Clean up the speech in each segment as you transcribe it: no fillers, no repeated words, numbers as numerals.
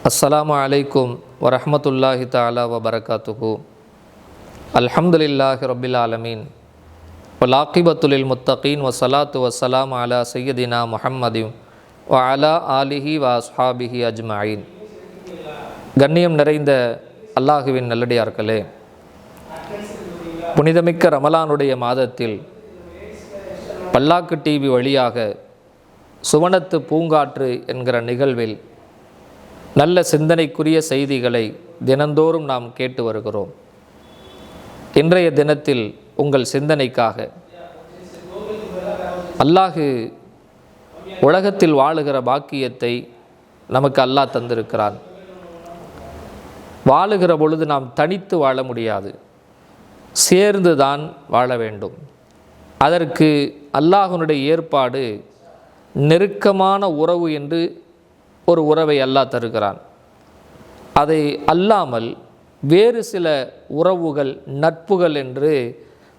அஸ்ஸலாமு அலைக்கும் வரஹ்மத்துல்லாஹி தஆலா வபரகாத்துஹு. அல்ஹம்துலில்லாஹி ரப்பில் ஆலமீன் வல் ஆகிபத்து லில் முத்தகீன் வஸ்ஸலாத்து வஸ்ஸலாமு அலா சய்யிதினா முஹம்மதின் வ அலா ஆலிஹி வ அஸ்ஹாபிஹி அஜ்மஈன். கண்ணியம் நிறைந்த அல்லாஹுவின் நல்லடியார்களே, புனிதமிக்க ரமலானுடைய மாதத்தில் பல்லாக்கு டிவி வழியாக சுவனத்து பூங்காற்று என்கிற நிகழ்வில் நல்ல சிந்தனைக்குரிய செய்திகளை தினந்தோறும் நாம் கேட்டு வருகிறோம். இன்றைய தினத்தில் உங்கள் சிந்தனைக்காக அல்லாஹு உலகத்தில் வாழுகிற பாக்கியத்தை நமக்கு அல்லாஹ் தந்திருக்கிறான். வாழுகிற பொழுது நாம் தனித்து வாழ முடியாது, சேர்ந்து தான் வாழ வேண்டும். அதற்கு அல்லாஹ்வுடைய ஏற்பாடு நெருக்கமான உறவு என்று ஒரு உறவை அல்லாஹ் தருகிறான். அதை அல்லாமல் வேறு சில உறவுகள், நட்புகள் என்று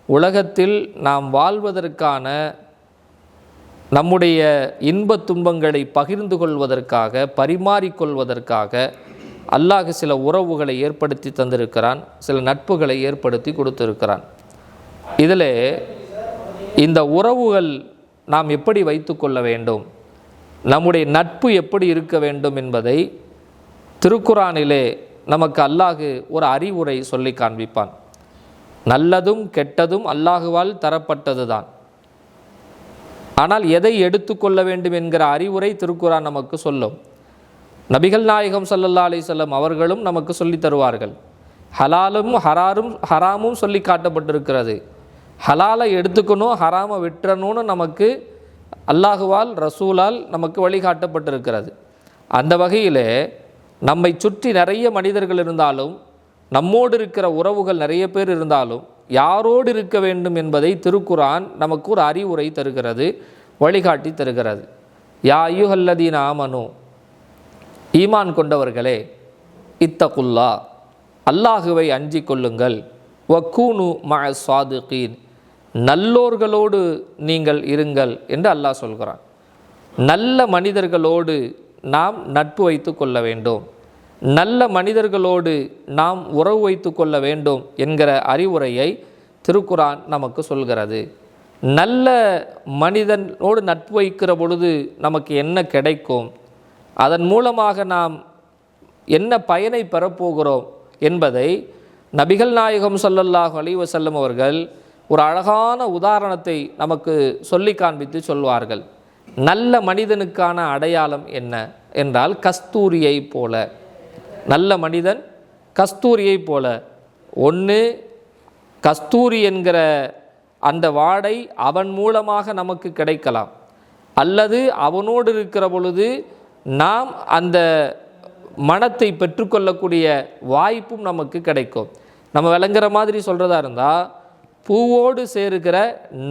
உலகத்தில் நாம் வாழ்வதற்கான, நம்முடைய இன்ப துன்பங்களை பகிர்ந்து கொள்வதற்காக, பரிமாறிக்கொள்வதற்காக அல்லாஹ் சில உறவுகளை ஏற்படுத்தி தந்திருக்கிறான், சில நட்புகளை ஏற்படுத்தி கொடுத்திருக்கிறான். இதில் இந்த உறவுகள் நாம் எப்படி வைத்து கொள்ள வேண்டும், நம்முடைய நட்பு எப்படி இருக்க வேண்டும் என்பதை திருக்குரானிலே நமக்கு அல்லாஹ் ஒரு அறிவுரை சொல்லி காண்பிப்பான். நல்லதும் கெட்டதும் அல்லாஹுவால் தரப்பட்டது தான். ஆனால் எதை எடுத்துக்கொள்ள வேண்டும் என்கிற அறிவுரை திருக்குரான் நமக்கு சொல்லும். நபிகள் நாயகம் ஸல்லல்லாஹு அலைஹி வஸல்லம் அவர்களும் நமக்கு சொல்லி தருவார்கள். ஹலாலும் ஹராமும் சொல்லி காட்டப்பட்டிருக்கிறது. ஹலாலை எடுத்துக்கணும், ஹராமை விட்டுறணும்னு நமக்கு அல்லாஹுவால், ரசூலால் நமக்கு வழிகாட்டப்பட்டிருக்கிறது. அந்த வகையிலே நம்மை சுற்றி நிறைய மனிதர்கள் இருந்தாலும், நம்மோடு இருக்கிற உறவுகள் நிறைய பேர் இருந்தாலும், யாரோடு இருக்க வேண்டும் என்பதை திருக்குரான் நமக்கு ஒரு அறிவுரை தருகிறது, வழிகாட்டி தருகிறது. யா அய்யுஹல்லதீன ஆமனு, ஈமான் கொண்டவர்களே, இத்தகுல்லா, அல்லாஹுவை அஞ்சிக் கொள்ளுங்கள், வக்கூனு மஅ ஸாதிகீன், நல்லோர்களோடு நீங்கள் இருங்கள் என்று அல்லாஹ் சொல்கிறான். நல்ல மனிதர்களோடு நாம் நட்பு வைத்து கொள்ள வேண்டும், நல்ல மனிதர்களோடு நாம் உறவு வைத்து கொள்ள வேண்டும் என்கிற அறிவுரையை திருக்குரான் நமக்கு சொல்கிறது. நல்ல மனிதனோடு நட்பு வைக்கிற பொழுது நமக்கு என்ன கிடைக்கும், அதன் மூலமாக நாம் என்ன பயனை பெறப்போகிறோம் என்பதை நபிகள் நாயகம் ஸல்லல்லாஹு அலைஹி வஸல்லம் அவர்கள் ஒரு அழகான உதாரணத்தை நமக்கு சொல்லி காண்பித்து சொல்வார்கள். நல்ல மனிதனுக்கான அடையாளம் என்ன என்றால் கஸ்தூரியை போல. நல்ல மனிதன் கஸ்தூரியை போல. ஒன்று, கஸ்தூரி என்கிற அந்த வாடை அவன் மூலமாக நமக்கு கிடைக்கலாம், அல்லது அவனோடு இருக்கிற பொழுது நாம் அந்த மனத்தை பெற்றுக்கொள்ளக்கூடிய வாய்ப்பும் நமக்கு கிடைக்கும். நம்ம விளங்குற மாதிரி சொல்கிறதா இருந்தால், பூவோடு சேருகிற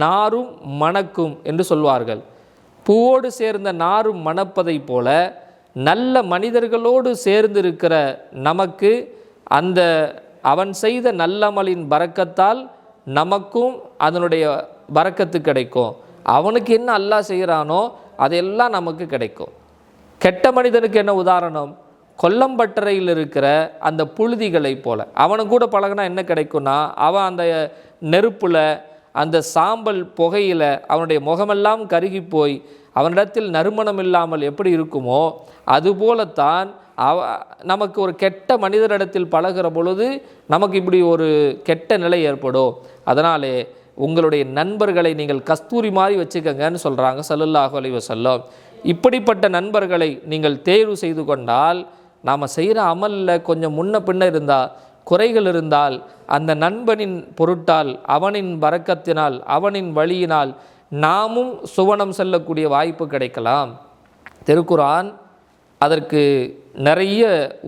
நாரும் மணக்கும் என்று சொல்வார்கள். பூவோடு சேர்ந்த நாரும் மணப்பதை போல நல்ல மனிதர்களோடு சேர்ந்து இருக்கிற நமக்கு அந்த அவன் செய்த நல்லமலின் பரக்கத்தால் நமக்கும் அதனுடைய பரக்கத்து கிடைக்கும். அவனுக்கு என்ன அல்லாஹ் செய்கிறானோ அதெல்லாம் நமக்கு கிடைக்கும். கெட்ட மனிதனுக்கு என்ன உதாரணம், கொல்லம்பட்டறையில் இருக்கிற அந்த புழுதிகளை போல. அவனுக்கு கூட பழகினா என்ன கிடைக்கும்னா, அவன் அந்த நெருப்பில், அந்த சாம்பல் புகையில் அவனுடைய முகமெல்லாம் கருகி போய் அவனிடத்தில் நறுமணம் இல்லாமல் எப்படி இருக்குமோ அதுபோலத்தான் நமக்கு ஒரு கெட்ட மனிதரிடத்தில் பழகிற பொழுது நமக்கு இப்படி ஒரு கெட்ட நிலை ஏற்படும். அதனாலே உங்களுடைய நண்பர்களை நீங்கள் கஸ்தூரி மாதிரி வச்சுக்கங்கன்னு சொல்கிறாங்க ஸல்லல்லாஹு அலைஹி வஸல்லம். இப்படிப்பட்ட நண்பர்களை நீங்கள் தேர்வு செய்து கொண்டால், நாம் செய்கிற அமலில் கொஞ்சம் முன்ன பின்ன இருந்தால், குறைகள் இருந்தால், அந்த நண்பனின் பொருட்டால், அவனின் பரக்கத்தினால், அவனின் வழியினால் நாமும் சுவனம் செல்லக்கூடிய வாய்ப்பு கிடைக்கலாம். திருக்குரான் அதற்கு நிறைய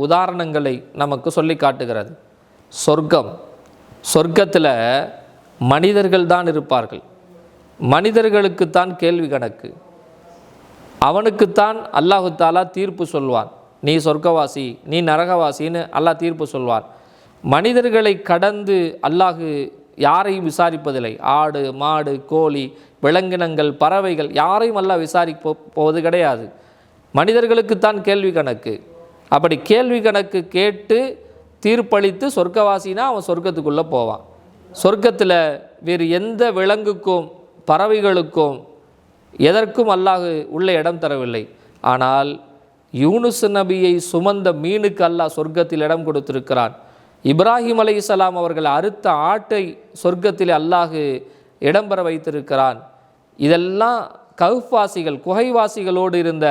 உதாரணங்களை நமக்கு சொல்லி காட்டுகிறது. சொர்க்கத்தில் மனிதர்கள் தான் இருப்பார்கள். மனிதர்களுக்குத்தான் கேள்வி கணக்கு. அவனுக்குத்தான் அல்லாஹு தாலா தீர்ப்பு சொல்வான். நீ சொர்க்கவாசி, நீ நரகவாசின்னு அல்லாஹ் தீர்ப்பு சொல்வான். மனிதர்களை கடந்து அல்லாஹு யாரையும் விசாரிப்பதில்லை. ஆடு, மாடு, கோழி, விலங்கினங்கள், பறவைகள் யாரையும் அல்லாஹ் விசாரிக்க போவது கிடையாது. மனிதர்களுக்குத்தான் கேள்வி கணக்கு. அப்படி கேள்வி கணக்கு கேட்டு தீர்ப்பளித்து சொர்க்கவாசினா அவன் சொர்க்கத்துக்குள்ளே போவான். சொர்க்கத்தில் வேறு எந்த விலங்குக்கும் பறவைகளுக்கும் எதற்கும் அல்லாஹ் உள்ள இடம் தரவில்லை. ஆனால் யூனுஸ் நபியை சுமந்த மீனுக்கு அல்லாஹ் சொர்க்கத்தில் இடம் கொடுத்திருக்கிறான். இப்ராஹிம் அலைஹிஸ்ஸலாம் அவர்கள் அறுத்த ஆட்டை சொர்க்கத்தில் அல்லாஹ் இடம்பெற வைத்திருக்கிறான். இதெல்லாம் கஹ்வாசிகள் குகைவாசிகளோடு இருந்த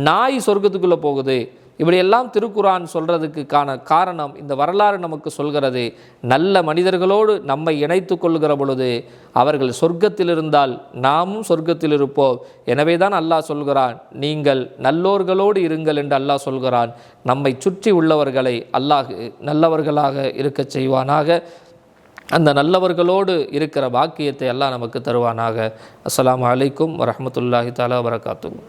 நாய் சொர்க்கத்துக்குள்ளே போகுது. இப்படியெல்லாம் திருக்குரான் சொல்கிறதுக்கான காரணம் இந்த வரலாறு நமக்கு சொல்கிறது. நல்ல மனிதர்களோடு நம்மை இணைத்து கொள்கிற பொழுது அவர்கள் சொர்க்கத்தில் இருந்தால் நாமும் சொர்க்கத்தில் இருப்போம். எனவே தான் அல்லாஹ் சொல்கிறான், நீங்கள் நல்லோர்களோடு இருங்கள் என்று அல்லாஹ் சொல்கிறான். நம்மை சுற்றி உள்ளவர்களை அல்லாஹ் நல்லவர்களாக இருக்க செய்வானாக. அந்த நல்லவர்களோடு இருக்கிற பாக்கியத்தை அல்லாஹ் நமக்கு தருவானாக. அஸ்ஸலாமு அலைக்கும் வரஹ்மத்துல்லாஹி தஆலா வபரகாத்துஹு.